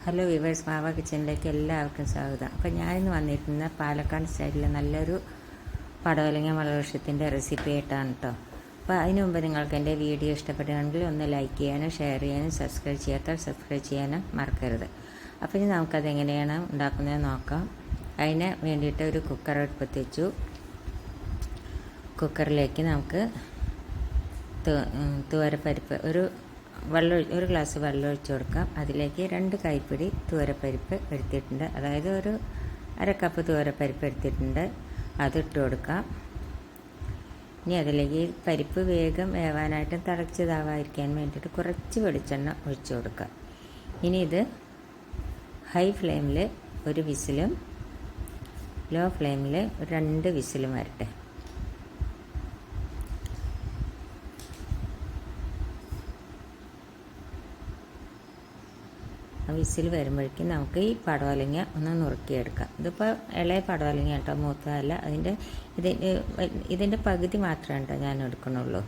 Hello viewers, മാവ കിച്ചണിലേക്ക് എല്ലാവർക്കും സ്വാഗതം. അപ്പോൾ ഞാനിന്ന് വന്നിരിക്കുന്ന പാലക്കാട് സ്റ്റൈലിൽ നല്ലൊരു പടവലങ്ങ മുളകുപൊടിയുടെ റെസിപ്പി ആയിട്ടാണ് കേട്ടോ. അപ്പോൾ അതിന് മുമ്പ് നിങ്ങൾക്ക് എൻ്റെ വീഡിയോ ഇഷ്ടപ്പെടുകയാണെങ്കിൽ ഒന്ന് ലൈക്ക് ചെയ്യാനും ഷെയർ ചെയ്യാനും സബ്സ്ക്രൈബ് ചെയ്യാത്തവർ സബ്സ്ക്രൈബ് ചെയ്യാനും മറക്കരുത്. അപ്പോൾ ഇനി നമുക്കതെങ്ങനെയാണ് ഉണ്ടാക്കുന്നത് നോക്കാം. അതിന് വേണ്ടിയിട്ട് ഒരു കുക്കർ അടുപ്പത്ത് വെച്ചു. കുക്കറിലേക്ക് നമുക്ക് തുവരപ്പരിപ്പ് ഒരു ഗ്ലാസ് വെള്ളം ഒഴിച്ച് കൊടുക്കാം. അതിലേക്ക് 2 കൈപ്പിടി തുവരപ്പരിപ്പ് എടുത്തിട്ടുണ്ട്, അതായത് ഒരു അര കപ്പ് തുവരപ്പരിപ്പ് എടുത്തിട്ടുണ്ട്. അതിട്ട് കൊടുക്കാം. ഇനി അതിലേക്ക് പരിപ്പ് വേഗം വേവാനായിട്ട് തിളച്ചതാവാതിരിക്കാൻ വേണ്ടിയിട്ട് കുറച്ച് വെളിച്ചെണ്ണ ഒഴിച്ച് കൊടുക്കാം. ഇനി ഇത് ഹൈ ഫ്ലെയിമിൽ 1 വിസിലും ലോ ഫ്ലെയിമിൽ 2 വിസിലും വരട്ടെ. വിസിൽ വരുമ്പോഴേക്കും നമുക്ക് ഈ പടവലങ്ങ ഒന്ന് നുറുക്കിയെടുക്കാം. ഇതിപ്പോൾ ഇളയ പടവലങ്ങ കേട്ടോ, മൂത്തതല്ല. ഇതിൻ്റെ പകുതി മാത്രമേ കേട്ടോ ഞാൻ എടുക്കണുള്ളൂ.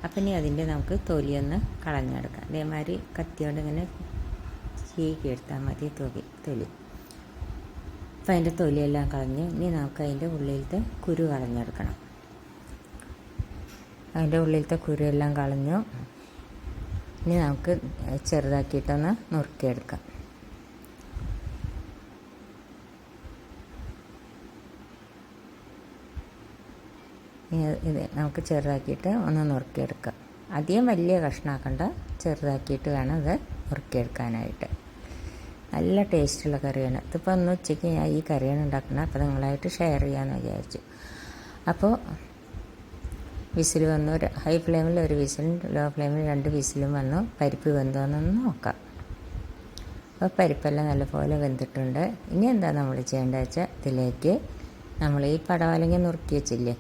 അപ്പം ഇനി അതിൻ്റെ നമുക്ക് തൊലിയൊന്ന് കളഞ്ഞെടുക്കാം. അതേമാതിരി കത്തിയോണ്ട് ഇങ്ങനെ ചീകി എടുത്താൽ മതി തൊലി. അപ്പം അതിൻ്റെ തൊലിയെല്ലാം കളഞ്ഞ് ഇനി നമുക്ക് അതിൻ്റെ ഉള്ളിലത്തെ കുരു കളഞ്ഞെടുക്കണം. അതിൻ്റെ ഉള്ളിലത്തെ കുരുവെല്ലാം കളഞ്ഞു. ഇനി നമുക്ക് ചെറുതാക്കിയിട്ടൊന്ന് നുറുക്കിയെടുക്കാം. ഇത് നമുക്ക് ചെറുതാക്കിയിട്ട് ഒന്ന് നുറുക്കിയെടുക്കാം. അധികം വലിയ കഷ്ണമാക്കണ്ട, ചെറുതാക്കിയിട്ട് വേണം ഇത് നുറുക്കിയെടുക്കാനായിട്ട്. നല്ല ടേസ്റ്റുള്ള കറിയാണ്. ഇതിപ്പോൾ ഒന്ന് ഉച്ചയ്ക്ക് ഞാൻ ഈ കറിയാണ് ഉണ്ടാക്കുന്നത്. അപ്പോൾ നിങ്ങളായിട്ട് ഷെയർ ചെയ്യാമെന്ന് വിചാരിച്ചു. അപ്പോൾ വിസിൽ വന്നു. ഹൈ ഫ്ലെയിമിൽ 1 വിസിലും ലോ ഫ്ലെയിമിൽ 2 വിസിലും വന്നു. പരിപ്പ് വെന്തോന്നൊന്ന് നോക്കാം. അപ്പോൾ പരിപ്പെല്ലാം നല്ലപോലെ വെന്തിട്ടുണ്ട്. ഇനി എന്താ നമ്മൾ ചെയ്യേണ്ടത് വെച്ചാൽ ഇതിലേക്ക് നമ്മൾ ഈ പടവലങ്ങ നുറുക്കി വെച്ചില്ലേ,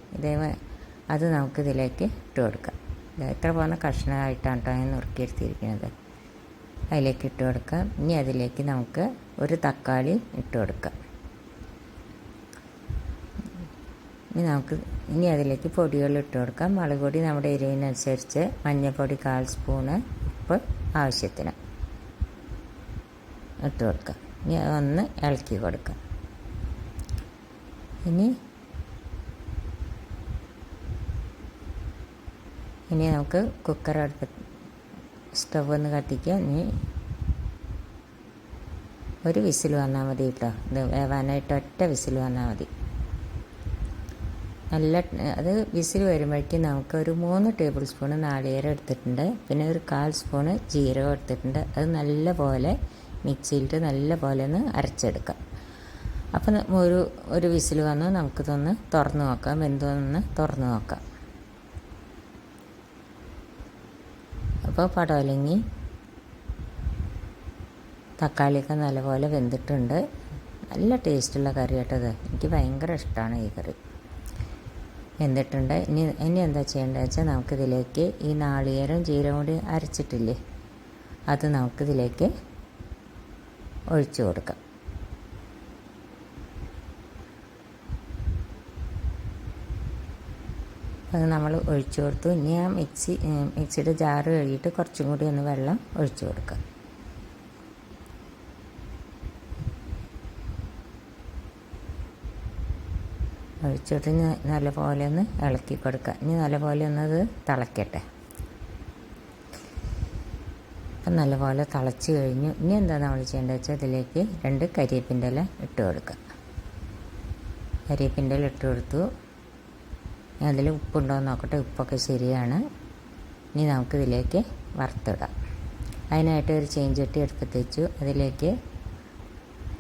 അത് നമുക്ക് ഇതിലേക്ക് ഇട്ട് കൊടുക്കാം. എത്ര പോകുന്ന കഷ്ണമായിട്ടാണ് കേട്ടോ ഞാൻ നുറുക്കിയെടുത്തിരിക്കുന്നത്. അതിലേക്ക് ഇട്ട് കൊടുക്കാം. ഇനി അതിലേക്ക് നമുക്ക് 1 തക്കാളി ഇട്ട് കൊടുക്കാം. ഇനി അതിലേക്ക് പൊടികൾ ഇട്ട് കൊടുക്കാം. മുളക് പൊടി നമ്മുടെ എരിവിനനുസരിച്ച്, മഞ്ഞൾപ്പൊടി 1/4 സ്പൂണ്, ഉപ്പ് ആവശ്യത്തിന് ഇട്ട് കൊടുക്കാം. ഇനി അതൊന്ന് ഇളക്കി കൊടുക്കാം. ഇനി നമുക്ക് കുക്കർ സ്റ്റവ് ഒന്ന് കത്തിക്കാം. ഇനി 1 വിസിൽ വന്നാൽ മതി കേട്ടോ. ഇത് വേവാനായിട്ട് 1 വിസിൽ വന്നാൽ മതി. അത് വിസിൽ വരുമ്പോഴേക്കും നമുക്ക് ഒരു 3 ടേബിൾ സ്പൂണ് നാളികേരം എടുത്തിട്ടുണ്ട്. പിന്നെ ഒരു 1/4 സ്പൂണ് ജീരകം എടുത്തിട്ടുണ്ട്. അത് നല്ലപോലെ മിക്സിയിലിട്ട് നല്ലപോലെ ഒന്ന് അരച്ചെടുക്കാം. അപ്പം ഒരു വിസിൽ വന്നു. നമുക്കിതൊന്ന് തുറന്ന് നോക്കാം. വെന്തോന്ന് തുറന്ന് നോക്കാം. അപ്പോൾ പടവലങ്ങി തക്കാളിയൊക്കെ നല്ലപോലെ വെന്തിട്ടുണ്ട്. നല്ല ടേസ്റ്റുള്ള കറി കേട്ടത്. എനിക്ക് ഭയങ്കര ഇഷ്ടമാണ് ഈ കറി. വെന്തിട്ടുണ്ട്. ഇനി എന്താ ചെയ്യേണ്ടത് വെച്ചാൽ നമുക്കിതിലേക്ക് ഈ നാളികേരം ജീരകം കൂടി അരച്ചിട്ടില്ലേ, അത് നമുക്കിതിലേക്ക് ഒഴിച്ചു കൊടുക്കാം. അത് നമ്മൾ ഒഴിച്ചു കൊടുത്തു. ഇനി ആ മിക്സിയുടെ ജാറ് കഴുകിയിട്ട് കുറച്ചും കൂടി ഒന്ന് വെള്ളം ഒഴിച്ചു കൊടുക്കാം. ഒഴിച്ചിട്ട് നല്ലപോലെ ഒന്ന് ഇളക്കി കൊടുക്കുക. ഇനി നല്ലപോലെ ഒന്നത് തിളയ്ക്കട്ടെ. അപ്പം നല്ലപോലെ തിളച്ച് കഴിഞ്ഞു. ഇനി എന്താ നമ്മൾ ചെയ്യേണ്ടത് വെച്ചാൽ ഇതിലേക്ക് 2 കരിവേപ്പിൻ്റെ ഇല ഇട്ട് കൊടുക്കുക. കരിവേപ്പിൻ്റെ ഇല ഇട്ട് കൊടുത്തു. അതിൽ ഉപ്പുണ്ടോ എന്ന് നോക്കട്ടെ. ഉപ്പൊക്കെ ശരിയാണ്. ഇനി നമുക്കിതിലേക്ക് വറുത്തിടാം. അതിനായിട്ട് ഒരു ചീനച്ചട്ടി അടുപ്പത്ത് വെച്ചു. അതിലേക്ക്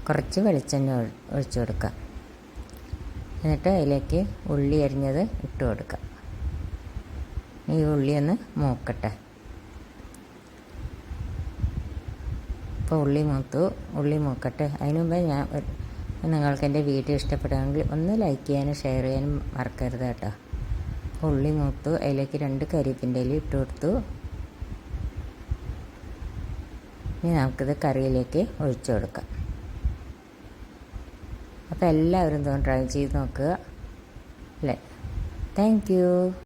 കുറച്ച് വെളിച്ചെണ്ണ ഒഴിച്ചു കൊടുക്കുക. എന്നിട്ട് അതിലേക്ക് ഉള്ളി അരിഞ്ഞത് ഇട്ട് കൊടുക്കുക. ഈ ഉള്ളി ഒന്ന് മൂക്കട്ടെ. ഇപ്പോൾ ഉള്ളി മൂക്കട്ടെ. അതിന് മുമ്പേ നിങ്ങൾക്ക് എൻ്റെ വീഡിയോ ഇഷ്ടപ്പെടുകയാണെങ്കിൽ ഒന്ന് ലൈക്ക് ചെയ്യാനും ഷെയർ ചെയ്യാനും മറക്കരുത് കേട്ടോ. ഉള്ളി മൂത്തു. അതിലേക്ക് 2 കരിവേപ്പിൻ്റെ ഇല ഇട്ട് കൊടുത്തു. ഇനി നമുക്കിത് കറിയിലേക്ക് ഒഴിച്ചു കൊടുക്കാം. അപ്പോൾ എല്ലാവരും ട്രൈ ചെയ്ത് നോക്കുക അല്ലേ. Thank you.